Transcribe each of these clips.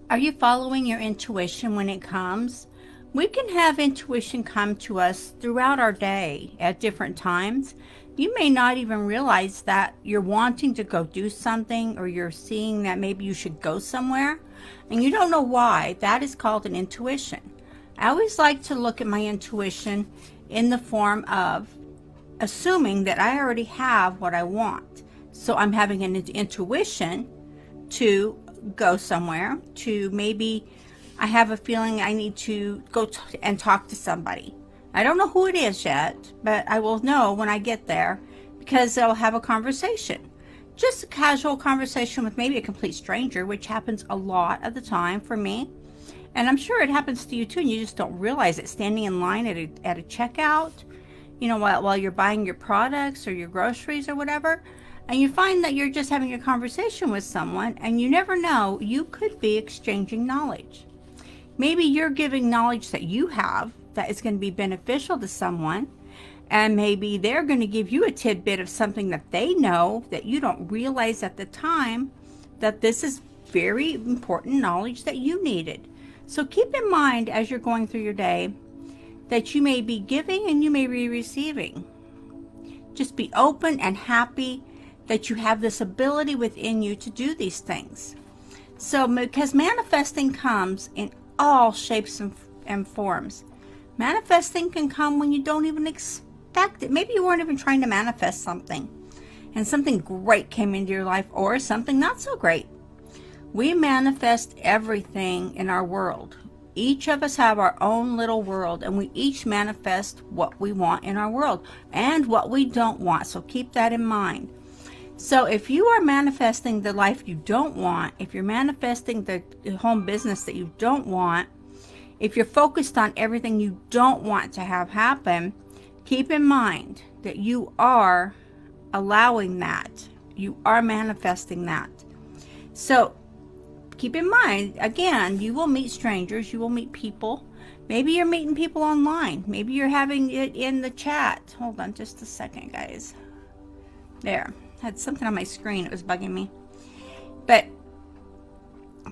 Are you following your intuition when it comes? We can have intuition come to us throughout our day at different times. You may not even realize that you're wanting to go do something, or you're seeing that maybe you should go somewhere and you don't know why. That is called an intuition. I always like to look at my intuition in the form of assuming that I already have what I want. So I'm having an intuition to go somewhere, to maybe I have a feeling I need to go and talk to somebody. I don't know who it is yet, but I will know when I get there, because they'll have a conversation. Just a casual conversation with maybe a complete stranger, which happens a lot of the time for me. And I'm sure it happens to you too, and you just don't realize it. Standing in line at a checkout, while you're buying your products or your groceries or whatever, and you find that you're just having a conversation with someone, and you never know, you could be exchanging knowledge. Maybe you're giving knowledge that you have that is going to be beneficial to someone, and maybe they're going to give you a tidbit of something that they know that you don't realize at the time, that this is very important knowledge that you needed. So keep in mind as you're going through your day that you may be giving and you may be receiving. Just be open and happy that you have this ability within you to do these things. So, because manifesting comes in all shapes and forms. Manifesting can come when you don't even expect it. Maybe you weren't even trying to manifest something, and something great came into your life, or something not so great. We manifest everything in our world. Each of us have our own little world, and we each manifest what we want in our world and what we don't want. So keep that in mind. So if you are manifesting the life you don't want, if you're manifesting the home business that you don't want, if you're focused on everything you don't want to have happen, keep in mind that you are allowing that. You are manifesting that. So keep in mind, again, you will meet strangers, you will meet people. Maybe you're meeting people online. Maybe you're having it in the chat. Hold on just a second, guys. There. Had something on my screen. It was bugging me. But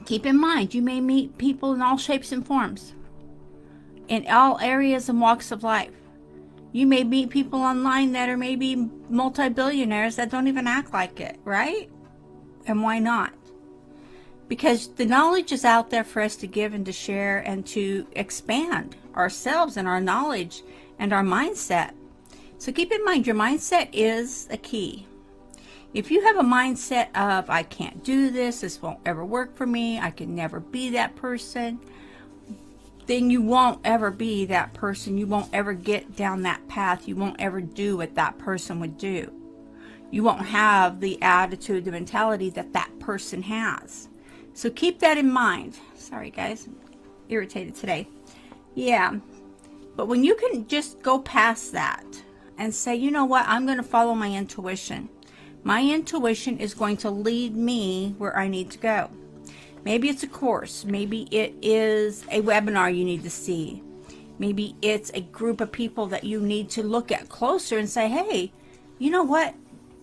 keep in mind, you may meet people in all shapes and forms, in all areas and walks of life. You may meet people online that are maybe multi-billionaires that don't even act like it, right? And why not? Because the knowledge is out there for us to give and to share and to expand ourselves and our knowledge and our mindset. So keep in mind, your mindset is a key. If you have a mindset of, I can't do this, this won't ever work for me, I can never be that person, then you won't ever be that person. You won't ever get down that path. You won't ever do what that person would do. You won't have the attitude, the mentality that that person has. So keep that in mind. Sorry guys, I'm irritated today. Yeah, but when you can just go past that and say, you know what, I'm going to follow my intuition. My intuition is going to lead me where I need to go. Maybe it's a course. Maybe it is a webinar you need to see. Maybe it's a group of people that you need to look at closer and say, hey, you know what?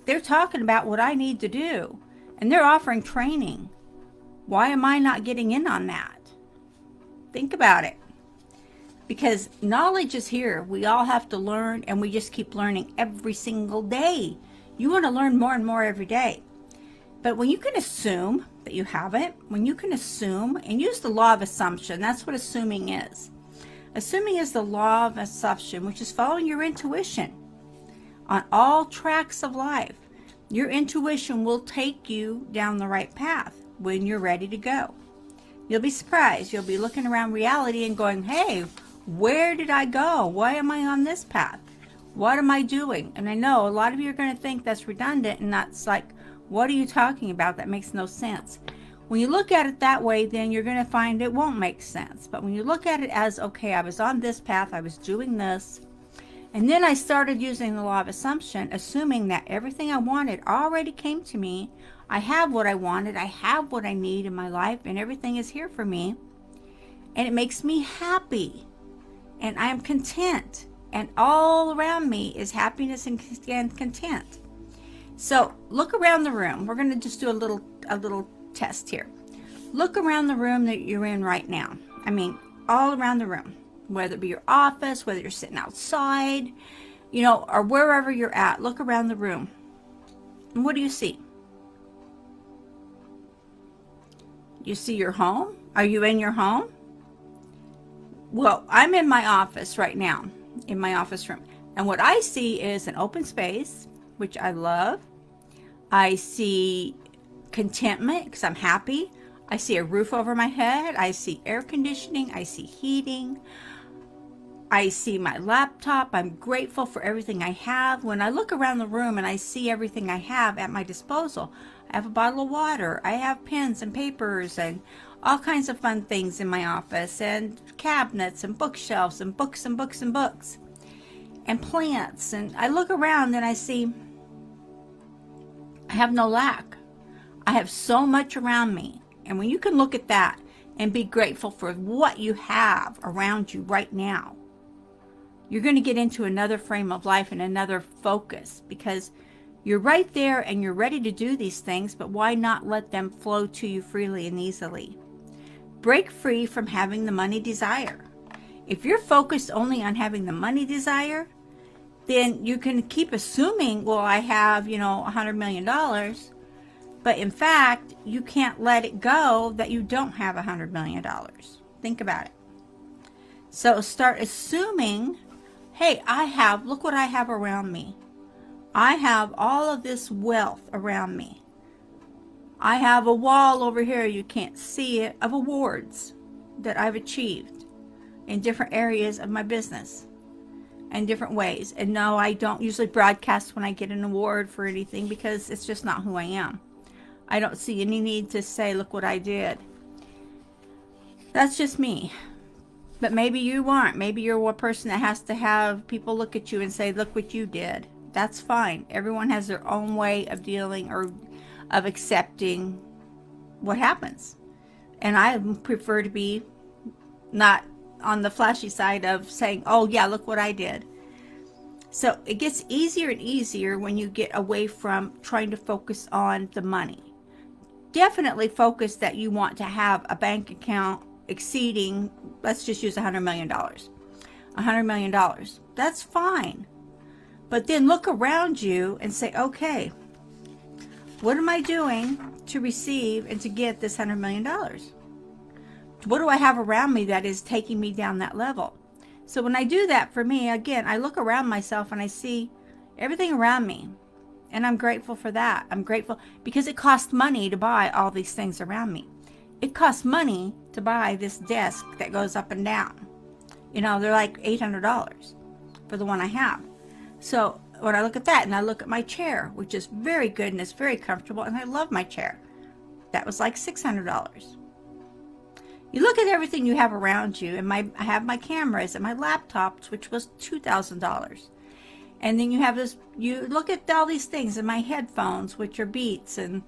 They're talking about what I need to do, and they're offering training. Why am I not getting in on that? Think about it. Because knowledge is here. We all have to learn, and we just keep learning every single day. You want to learn more and more every day. But when you can assume that you have it, when you can assume and use the law of assumption, that's what assuming is. Assuming is the law of assumption, which is following your intuition on all tracks of life. Your intuition will take you down the right path when you're ready to go. You'll be surprised. You'll be looking around reality and going, hey, where did I go? Why am I on this path? What am I doing? And I know a lot of you are going to think that's redundant, and that's like, what are you talking about? That makes no sense. When you look at it that way, then you're going to find it won't make sense. But when you look at it as, okay, I was on this path, I was doing this, and then I started using the law of assumption, assuming that everything I wanted already came to me. I have what I wanted, I have what I need in my life, and everything is here for me. And it makes me happy. And I am content. And all around me is happiness and content. So look around the room. We're going to just do a little test here. Look around the room that you're in right now. I mean, all around the room, whether it be your office, whether you're sitting outside, or wherever you're at. Look around the room. And what do you see? You see your home? Are you in your home? Well, I'm in my office right now, in my office room. And what I see is an open space, which I love. I see contentment because I'm happy. I see a roof over my head. I see air conditioning. I see heating. I see my laptop. I'm grateful for everything I have. When I look around the room and I see everything I have at my disposal, I have a bottle of water. I have pens and papers and all kinds of fun things in my office, and cabinets and bookshelves and books and books and books and plants. And I look around and I see I have no lack. I have so much around me. And when you can look at that and be grateful for what you have around you right now, you're going to get into another frame of life and another focus, because you're right there and you're ready to do these things, but why not let them flow to you freely and easily? Break free from having the money desire. If you're focused only on having the money desire, then you can keep assuming, well, I have, $100 million. But in fact, you can't let it go that you don't have $100 million. Think about it. So start assuming, hey, look what I have around me. I have all of this wealth around me. I have a wall over here, you can't see it, of awards that I've achieved in different areas of my business in different ways. And no, I don't usually broadcast when I get an award for anything, because it's just not who I am. I don't see any need to say, look what I did. That's just me. But maybe you aren't. Maybe you're one person that has to have people look at you and say, look what you did. That's fine. Everyone has their own way of dealing or of accepting what happens. And I prefer to be not on the flashy side of saying, oh yeah, look what I did. So it gets easier and easier when you get away from trying to focus on the money. Definitely focus that you want to have a bank account exceeding, let's just use $100 million. $100 million. That's fine. But then look around you and say, okay, what am I doing to receive and to get this $100 million? What do I have around me that is taking me down that level? So when I do that, for me, again, I look around myself and I see everything around me. And I'm grateful for that. I'm grateful because it costs money to buy all these things around me. It costs money to buy this desk that goes up and down. They're like $800 for the one I have. So when I look at that and I look at my chair, which is very good and it's very comfortable, and I love my chair, that was like $600. You look at everything you have around you, and I have my cameras and my laptops, which was $2,000. And then you look at all these things, and my headphones, which are Beats, and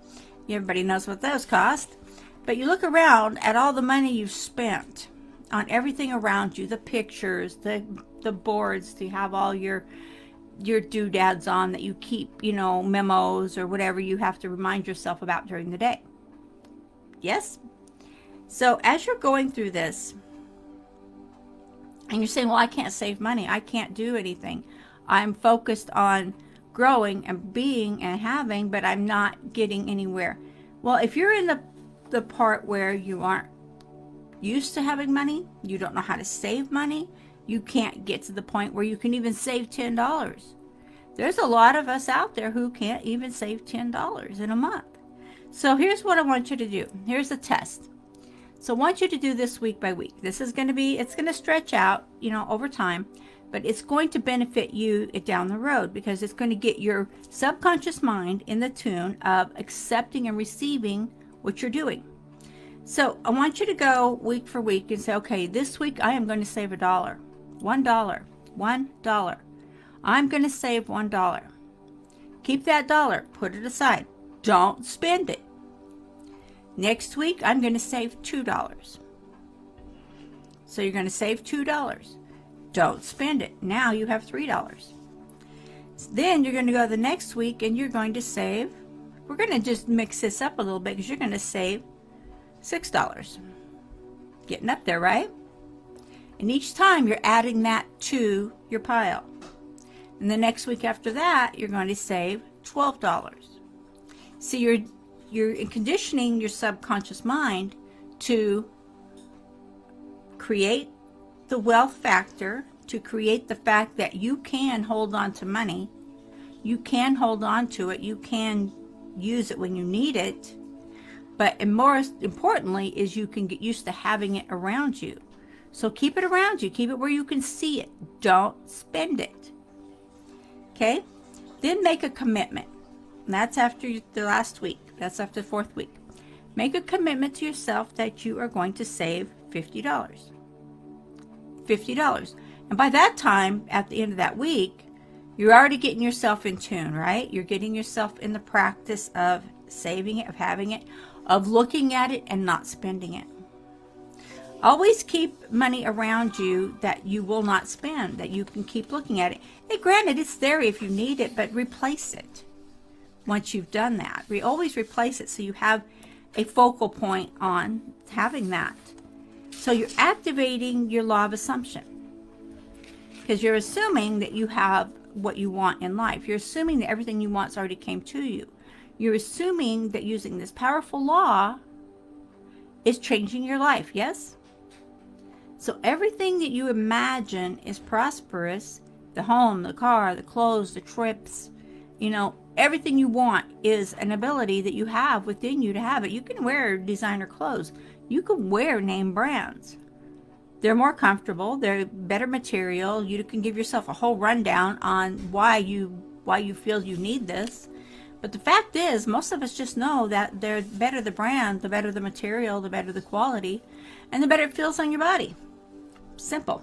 everybody knows what those cost. But you look around at all the money you've spent on everything around you, the pictures, the boards to have all your doodads on that you keep, memos or whatever you have to remind yourself about during the day. Yes? So as you're going through this, and you're saying, well, I can't save money. I can't do anything. I'm focused on growing and being and having, but I'm not getting anywhere. Well, if you're in the part where you aren't used to having money, you don't know how to save money, you can't get to the point where you can even save $10. There's a lot of us out there who can't even save $10 in a month. So here's what I want you to do. Here's a test. So I want you to do this week by week. This is going to be, it's going to stretch out, over time, but it's going to benefit you down the road, because it's going to get your subconscious mind in the tune of accepting and receiving what you're doing. So I want you to go week for week and say, okay, this week I am going to save $1. $1. I'm going to save $1. Keep that dollar. Put it aside. Don't spend it. Next week, I'm going to save $2. So you're going to save $2. Don't spend it. Now you have $3. Then you're going to go the next week and you're going to save. We're going to just mix this up a little bit, because you're going to save $6. Getting up there, right? And each time you're adding that to your pile. And the next week after that, you're going to save $12. So you're conditioning your subconscious mind to create the wealth factor, to create the fact that you can hold on to money, you can hold on to it, you can use it when you need it, but more importantly is you can get used to having it around you. So keep it around you, keep it where you can see it, don't spend it. Okay? Then make a commitment. And that's after the last week, that's after the 4th week. Make a commitment to yourself that you are going to save $50. $50. And by that time, at the end of that week, you're already getting yourself in tune, right? You're getting yourself in the practice of saving it, of having it, of looking at it and not spending it. Always keep money around you that you will not spend, that you can keep looking at it. Hey, granted, it's there if you need it, but replace it once you've done that. We always replace it so you have a focal point on having that. So you're activating your law of assumption because you're assuming that you have what you want in life. You're assuming that everything you want already came to you. You're assuming that using this powerful law is changing your life, yes? So everything that you imagine is prosperous, the home, the car, the clothes, the trips, everything you want is an ability that you have within you to have it. You can wear designer clothes. You can wear name brands. They're more comfortable. They're better material. You can give yourself a whole rundown on why you feel you need this. But the fact is, most of us just know that the better the brand, the better the material, the better the quality, and the better it feels on your body. Simple.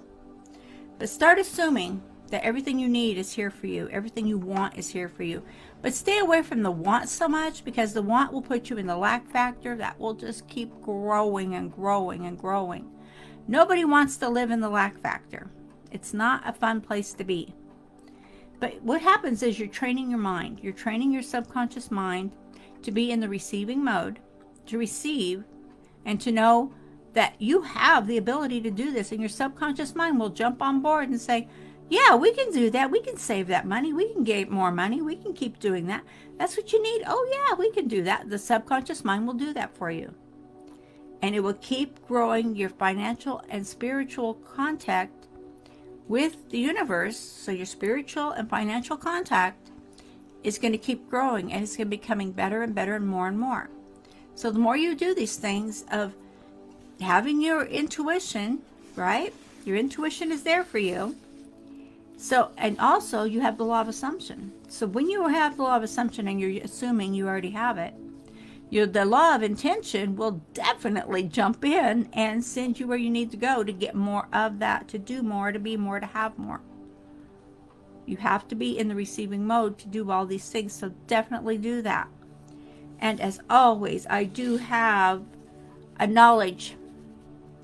But start assuming that everything you need is here for you. Everything you want is here for you. But stay away from the want so much, because the want will put you in the lack factor that will just keep growing and growing and growing. Nobody wants to live in the lack factor. It's not a fun place to be. But what happens is you're training your mind. You're training your subconscious mind to be in the receiving mode, to receive, and to know that you have the ability to do this. And your subconscious mind will jump on board and say, yeah, we can do that. We can save that money. We can get more money. We can keep doing that. That's what you need. Oh, yeah, we can do that. The subconscious mind will do that for you. And it will keep growing your financial and spiritual contact with the universe. So your spiritual and financial contact is going to keep growing, and it's going to be becoming better and better and more. So the more you do these things of having your intuition, right? Your intuition is there for you. So, and also you have the law of assumption. So when you have the law of assumption and you're assuming you already have it, the law of intention will definitely jump in and send you where you need to go to get more of that, to do more, to be more, to have more. You have to be in the receiving mode to do all these things, so definitely do that. And as always, I do have a knowledge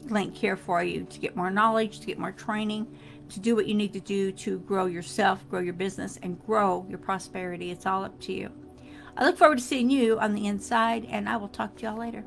link here for you to get more knowledge, to get more training, to do what you need to do to grow yourself, grow your business, and grow your prosperity. It's all up to you. I look forward to seeing you on the inside, and I will talk to y'all later.